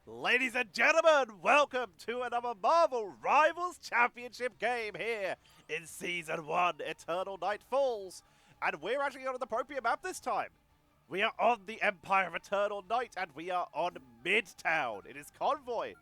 Ladies and gentlemen, welcome to another Marvel Rivals Championship game here in Season 1, Eternal Night Falls. And we're actually on an appropriate map this time. We are on the Empire of Eternal Night and we are on Midtown. It is Convoy.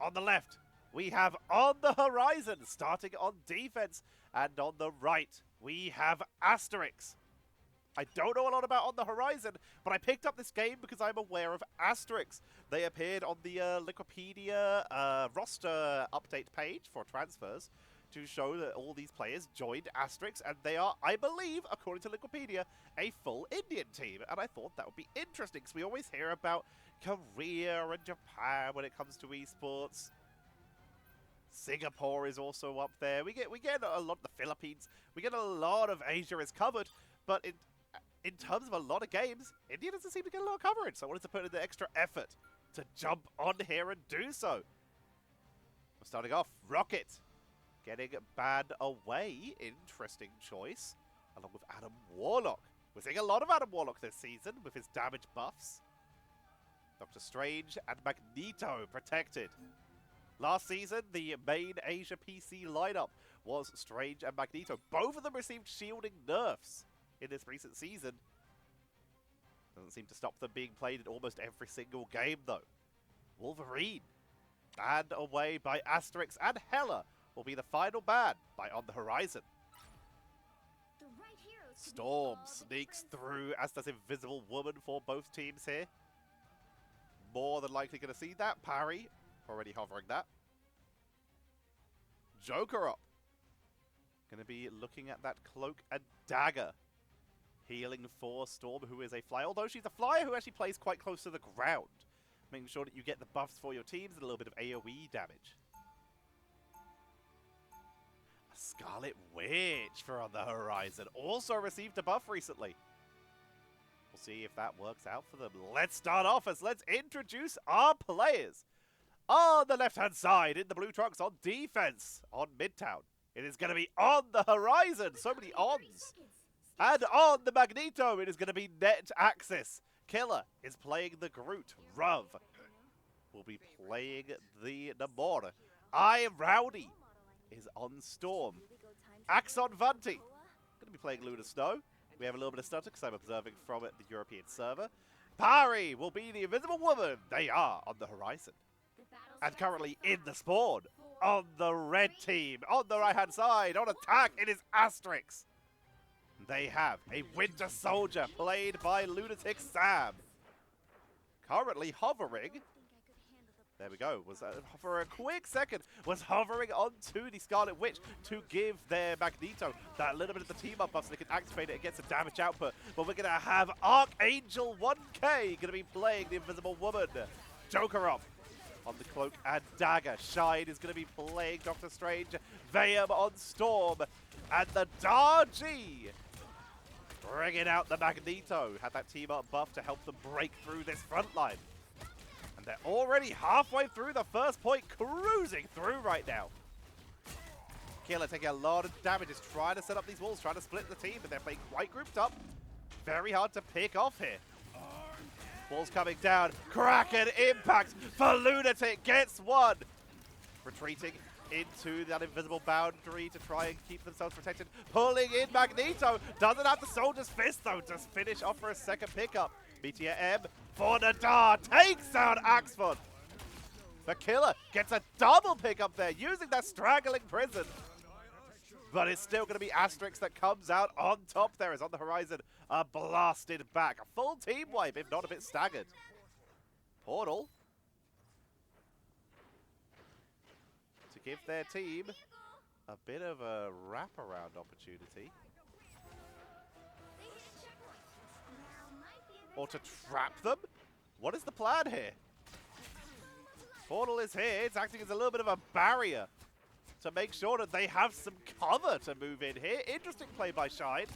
On the left, we have OntheHorizon starting on defense. And on the right, we have Asterisk. I don't know a lot about OntheHorizon, but I picked up this game because I'm aware of Asterisk. They appeared on the Wikipedia roster update page for transfers to show that all these players joined Asterisk, and they are, I believe, according to Wikipedia, a full Indian team. And I thought that would be interesting, because we always hear about Korea and Japan when it comes to esports. Singapore is also up there. We get a lot of the Philippines. We get a lot of Asia is covered, but in terms of a lot of games, India doesn't seem to get a lot of coverage, so I wanted to put in the extra effort to jump on here and do so. We're starting off, Rocket, getting banned away, interesting choice, along with Adam Warlock. We're seeing a lot of Adam Warlock this season with his damage buffs. Doctor Strange and Magneto protected. Last season, the main Asia PC lineup was Strange and Magneto. Both of them received shielding nerfs in this recent season. Doesn't seem to stop them being played in almost every single game, though. Wolverine, banned away by Asterisk, and Hela will be the final ban by OntheHorizon. Storm sneaks through, as does Invisible Woman for both teams here. More than likely going to see that. Parry, already hovering that. Joker up. Going to be looking at that cloak and dagger. Healing for Storm, who is a flyer. Although she's a flyer who actually plays quite close to the ground. Making sure that you get the buffs for your teams and a little bit of AoE damage. A Scarlet Witch for OntheHorizon. Also received a buff recently. We'll see if that works out for them. Let's start off as let's introduce our players. On the left-hand side, in the blue trucks on defense, on Midtown. It is going to be OntheHorizon. So many ons. And on the Magneto, it is going to be Net Axis. Killer is playing the Groot. Ruv will be playing the Namor. I Am Rowdy is on Storm. Axon Vunty going to be playing Luna Snow. We have a little bit of stutter because I'm observing from the European server. Parry will be the Invisible Woman. They are OntheHorizon. And currently in the spawn, on the red team, on the right-hand side, on attack, it is Asterisk. They have a Winter Soldier played by Lunatic Sam. Currently hovering. There we go. Was for a quick second was hovering onto the Scarlet Witch to give their Magneto that little bit of the team up buff so they can activate it and get some damage output. But we're gonna have Archangel 1K gonna be playing the Invisible Woman. Joker up on the cloak and dagger. Shine is gonna be playing Doctor Strange. Vayam on Storm. And the Dargy bringing out the Magneto. Had that team up buff to help them break through this front line. And they're already halfway through the first point, cruising through right now. Killer taking a lot of damage, is trying to set up these walls, trying to split the team, but they're playing quite grouped up. Very hard to pick off here. Walls coming down. Kraken impact for Lunatic, gets one. Retreating into that invisible boundary to try and keep themselves protected. Pulling in Magneto. Doesn't have the Soldier's Fist, though, to finish off for a second pickup. Meteor M for Nadar. Takes down Axford. The Killer gets a double pickup there, using that straggling prison. But it's still going to be Asterisk that comes out on top there, as OntheHorizon are blasted back. A full team wipe, if not a bit staggered. Portal to give their team a bit of a wraparound opportunity. Or to trap them? What is the plan here? Portal is here. It's acting as a little bit of a barrier to make sure that they have some cover to move in here. Interesting play by Shine.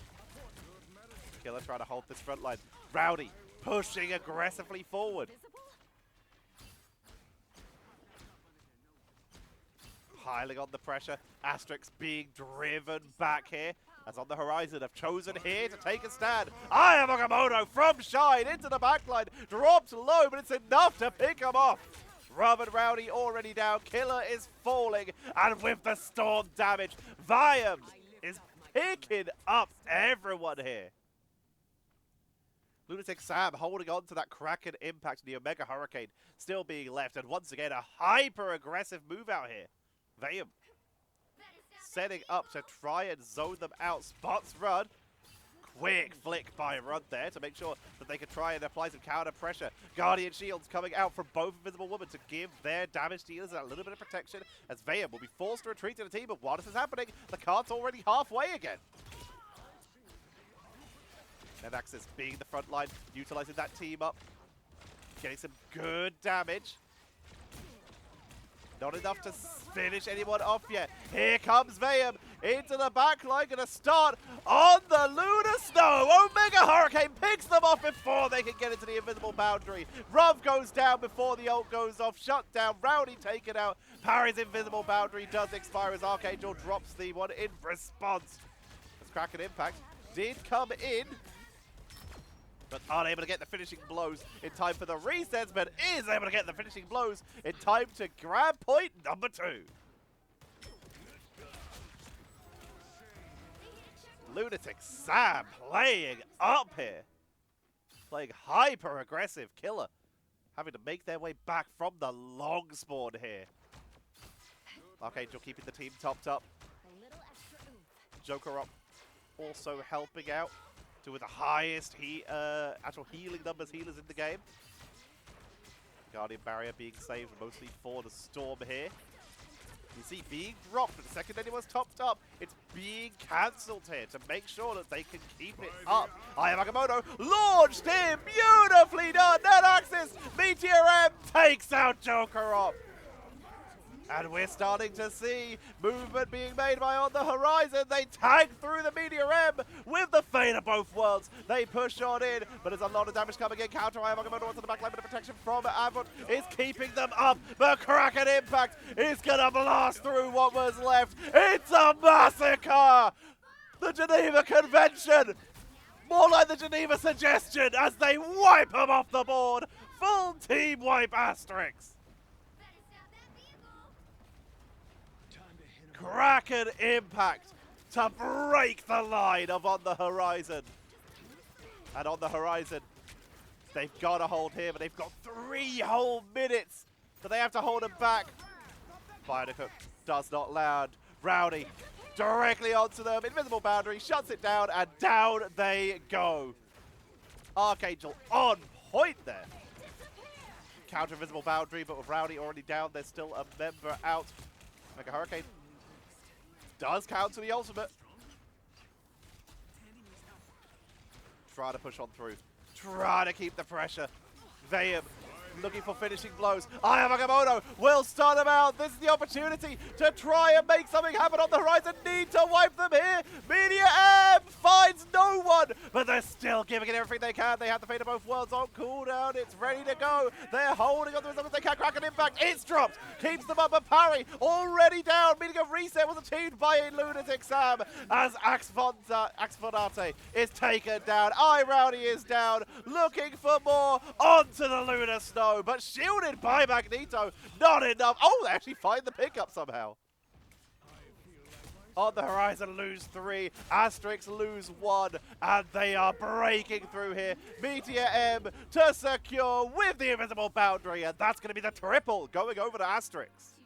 Killer trying to hold this front line. Rowdy pushing aggressively forward. Piling on the pressure. Asterisk being driven back here. As OntheHorizon have chosen here to take a stand. I am Okamoto from Shine into the backline. Dropped low, but it's enough to pick him off. Rob and Rowdy already down. Killer is falling. And with the storm damage, Viam is picking up everyone here. Lunatic Sam holding on to that Kraken impact, and the Omega Hurricane still being left. And once again, a hyper-aggressive move out here. Viam setting up to try and zone them out. Spots Run. Quick flick by Run there to make sure that they can try and apply some counter pressure. Guardian Shields coming out from both Invisible Women to give their damage dealers a little bit of protection, as Viam will be forced to retreat to the team. But while this is happening, the card's already halfway again. And Axis being the front line, utilizing that team up, getting some good damage. Not enough to finish anyone off yet. Here comes Viam into the back line, gonna start on the Lunar Snow. Omega Hurricane picks them off before they can get into the invisible boundary. Ruv goes down before the ult goes off. Shut down, Rowdy taken out. Parry's invisible boundary does expire as Archangel drops the one in response. As Kraken Impact did come in, but unable to get the finishing blows in time for the resets, but is able to get the finishing blows in time to grab point number 2. Lunatic Sam playing up here. Playing hyper-aggressive. Killer having to make their way back from the long spawn here. Archangel keeping the team topped up. Joker up also helping out. Two of the highest actual healing numbers healers in the game. Guardian Barrier being saved mostly for the Storm here. You see being dropped, but the second anyone's topped up, it's being cancelled here to make sure that they can keep it up. Aya Magamoto launched him, beautifully done. Net Axis, Meteor M takes out Joker up. And we're starting to see movement being made by OntheHorizon. They tag through the Meteor M with the Fate of both worlds. They push on in, but there's a lot of damage coming in. Counter Ayamamoto onto the backline, but the protection from Avot is keeping them up. But Kraken Impact is going to blast through what was left. It's a massacre! The Geneva Convention! More like the Geneva Suggestion as they wipe them off the board. Full team wipe Asterisk. Kraken Impact to break the line of OntheHorizon. And OntheHorizon, they've got to hold here, but they've got 3 whole minutes, but they have to hold them back. Bionicuk does not land. Rowdy directly onto them. Invisible boundary, shuts it down, and down they go. Archangel on point there. Counter invisible boundary, but with Rowdy already down, there's still a member out. Mega Hurricane does counter the ultimate. Try to push on through. Try to keep the pressure. Viam looking for finishing blows. Aya Magamoto will start them out. This is the opportunity to try and make something happen OntheHorizon. Need to wipe them here. Media M finds no one, but they're still giving it everything they can. They have the Fate of both worlds on cooldown. It's ready to go. They're holding on to as long as they can. Kraken Impact. It's dropped. Keeps them up, but parry already down. Meaning a reset was achieved by a Lunatic Sam as Axfonate is taken down. Rowdy is down. Looking for more onto the Lunar Snow. But shielded by Magneto, not enough. Oh, they actually find the pickup somehow. OntheHorizon lose 3, Asterisk lose 1, and they are breaking through here. Meteor M to secure with the invisible boundary, and that's going to be the triple going over to Asterisk.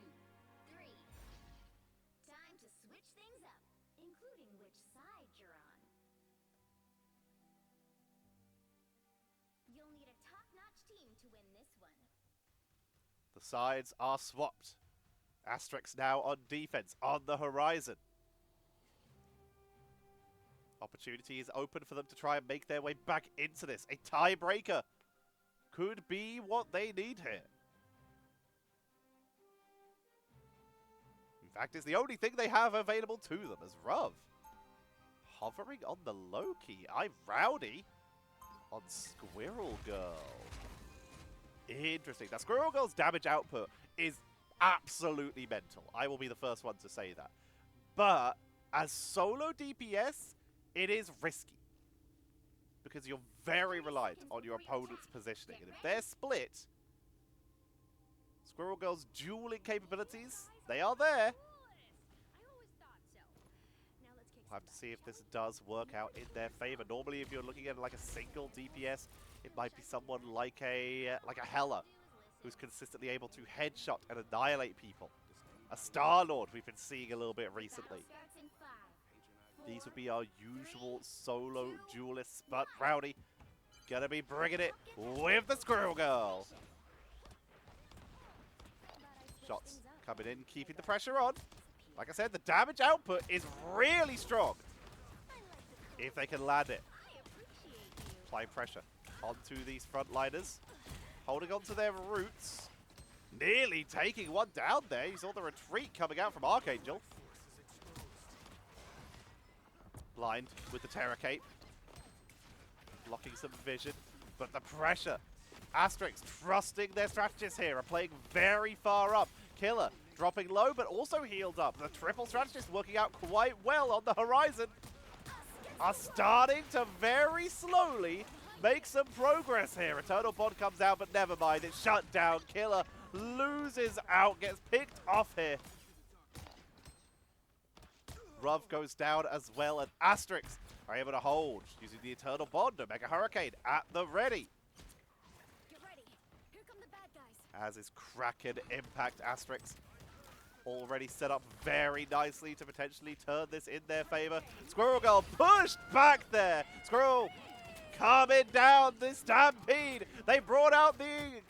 The sides are swapped. Asterisk now on defense, OntheHorizon. Opportunity is open for them to try and make their way back into this. A tiebreaker could be what they need here. In fact, it's the only thing they have available to them as Ruv hovering on the low key. Rowdy on Squirrel Girl. Interesting. Now, Squirrel Girl's damage output is absolutely mental. I will be the first one to say that. But as solo DPS, it is risky. Because you're very reliant on your opponent's positioning. And if they're split, Squirrel Girl's dueling capabilities, they are there. We'll have to see if this does work out in their favor. Normally, if you're looking at like a single DPS, it might be someone like a Hela, who's consistently able to headshot and annihilate people. A Star-Lord we've been seeing a little bit recently. These would be our usual solo duelists, but Rowdy gonna be bringing it with the Squirrel Girl. Shots coming in, keeping the pressure on. Like I said, the damage output is really strong if they can land it. Applying pressure onto these frontliners, holding on to their roots. Nearly taking one down there. You saw the retreat coming out from Archangel. Blind with the Terror Cape. Blocking some vision, but the pressure. Asterisk trusting their strategists here, are playing very far up. Killer dropping low, but also healed up. The triple strategists working out quite well on the horizon. Are starting to very slowly make some progress here. Eternal Bond comes out, but never mind. It's shut down. Killer loses out, gets picked off here. Ruv goes down as well, and Asterisk are able to hold using the Eternal Bond. Omega Hurricane at the ready. Get ready. Here come the bad guys. As is Kraken Impact. Asterisk already set up very nicely to potentially turn this in their favor. Squirrel Girl pushed back there. Squirrel coming down the stampede. They brought out the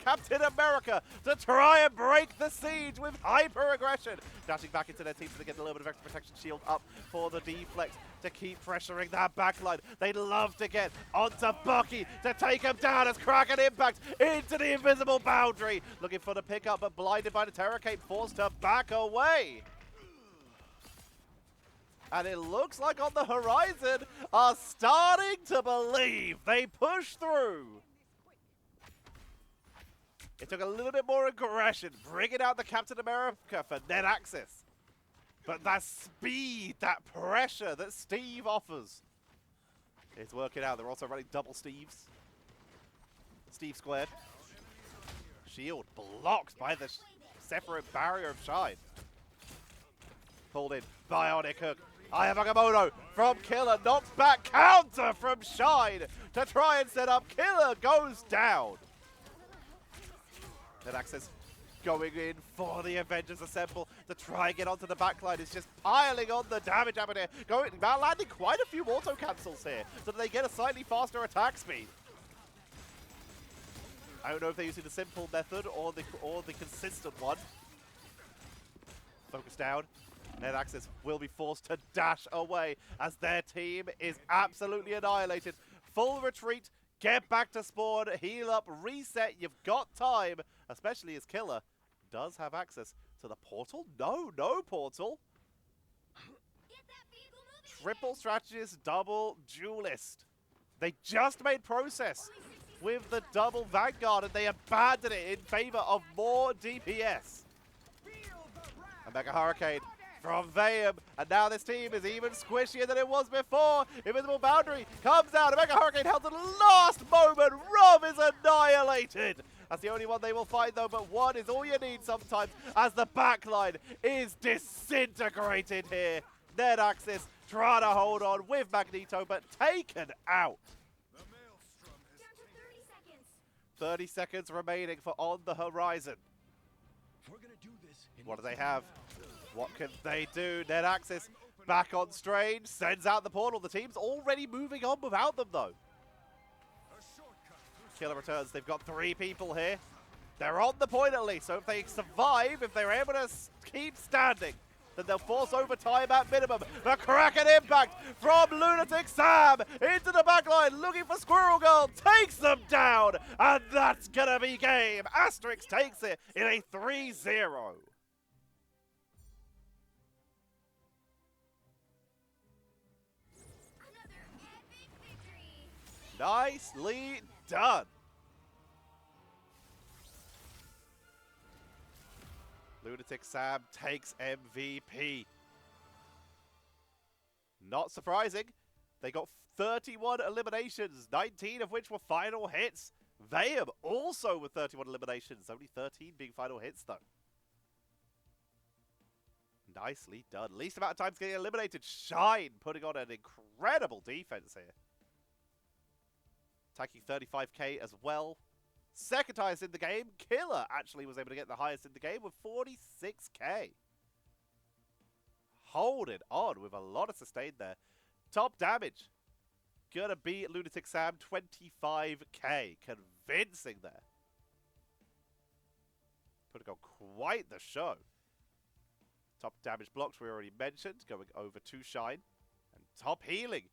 Captain America to try and break the siege with hyper aggression. Dashing back into their team so they get a little bit of extra protection shield up for the deflex to keep pressuring that backline. They'd love to get onto Bucky to take him down as Kraken Impact into the invisible boundary. Looking for the pickup, but blinded by the Terror Cape, forced to back away. And it looks like on the horizon are starting to believe they push through. It took a little bit more aggression, bringing out the Captain America for net access. But that speed, that pressure that Steve offers is working out. They're also running double Steves. Steve squared. Shield blocked by the separate barrier of Shine. Pulled in, Bionic Hook. I have Agamotto from Killer, knocks back, counter from Shine to try and set up. Killer goes down. Net access going in for the Avengers Assemble to try and get onto the backline. It's just piling on the damage happening here. Landing quite a few auto cancels here so that they get a slightly faster attack speed. I don't know if they're using the simple method or the consistent one. Focus down. Net access will be forced to dash away as their team is absolutely annihilated. Full retreat, get back to spawn, heal up, reset. You've got time, especially as Killer does have access to the portal. No portal. Triple strategist, double duelist. They just made process with the double Vanguard and they abandoned it in favor of more DPS. Omega Hurricane from Vayam, and now this team is even squishier than it was before. Invisible Boundary comes out. Omega Hurricane held to the last moment. Rob is annihilated. That's the only one they will find though, but one is all you need sometimes as the backline is disintegrated here. Net Axis trying to hold on with Magneto, but taken out. 30 seconds remaining for On the Horizon. What do they have? What can they do? Net Axis back on Strange, sends out the portal. The team's already moving on without them though. Killer returns. They've got 3 people here. They're on the point at least, so if they survive, if they're able to keep standing, then they'll force overtime at minimum. The Kraken Impact from Lunatic Sam into the backline, looking for Squirrel Girl, takes them down, and that's gonna be game. Asterisk takes it in a 3-0. Nicely done. Lunatic Sam takes MVP. Not surprising. They got 31 eliminations, 19 of which were final hits. Vayam also with 31 eliminations, only 13 being final hits though. Nicely done. Least amount of times getting eliminated. Shine putting on an incredible defense here. Attacking 35k as well. Second highest in the game. Killer actually was able to get the highest in the game with 46k. Holding on with a lot of sustain there. Top damage. Gonna beat Lunatic Sam 25k. Convincing there. Putting on quite the show. Top damage blocks we already mentioned, going over to Shine. And top healing,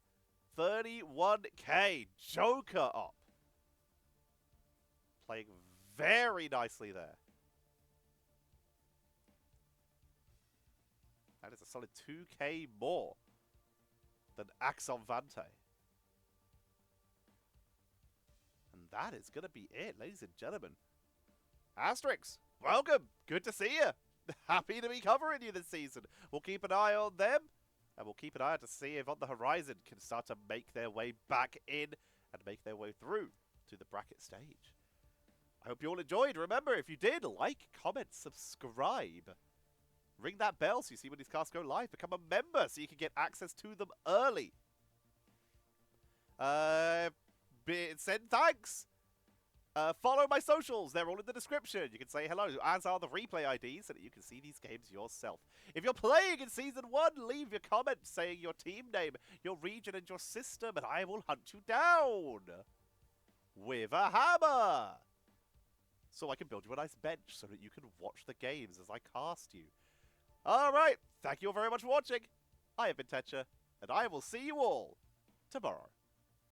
31k, Joker up. Playing very nicely there. That is a solid 2k more than Axon Vante. And that is going to be it, ladies and gentlemen. Asterisk, welcome. Good to see you. Happy to be covering you this season. We'll keep an eye on them, and we'll keep an eye out to see if OntheHorizon can start to make their way back in and make their way through to the bracket stage. I hope you all enjoyed. Remember, if you did, like, comment, subscribe. Ring that bell so you see when these casts go live. Become a member so you can get access to them early. Send thanks. Follow my socials. They're all in the description. You can say hello, as are the replay IDs, so that you can see these games yourself. If you're playing in Season 1, leave your comment saying your team name, your region, and your system, and I will hunt you down with a hammer, so I can build you a nice bench so that you can watch the games as I cast you. Alright, thank you all very much for watching. I have been Tetcher, and I will see you all tomorrow.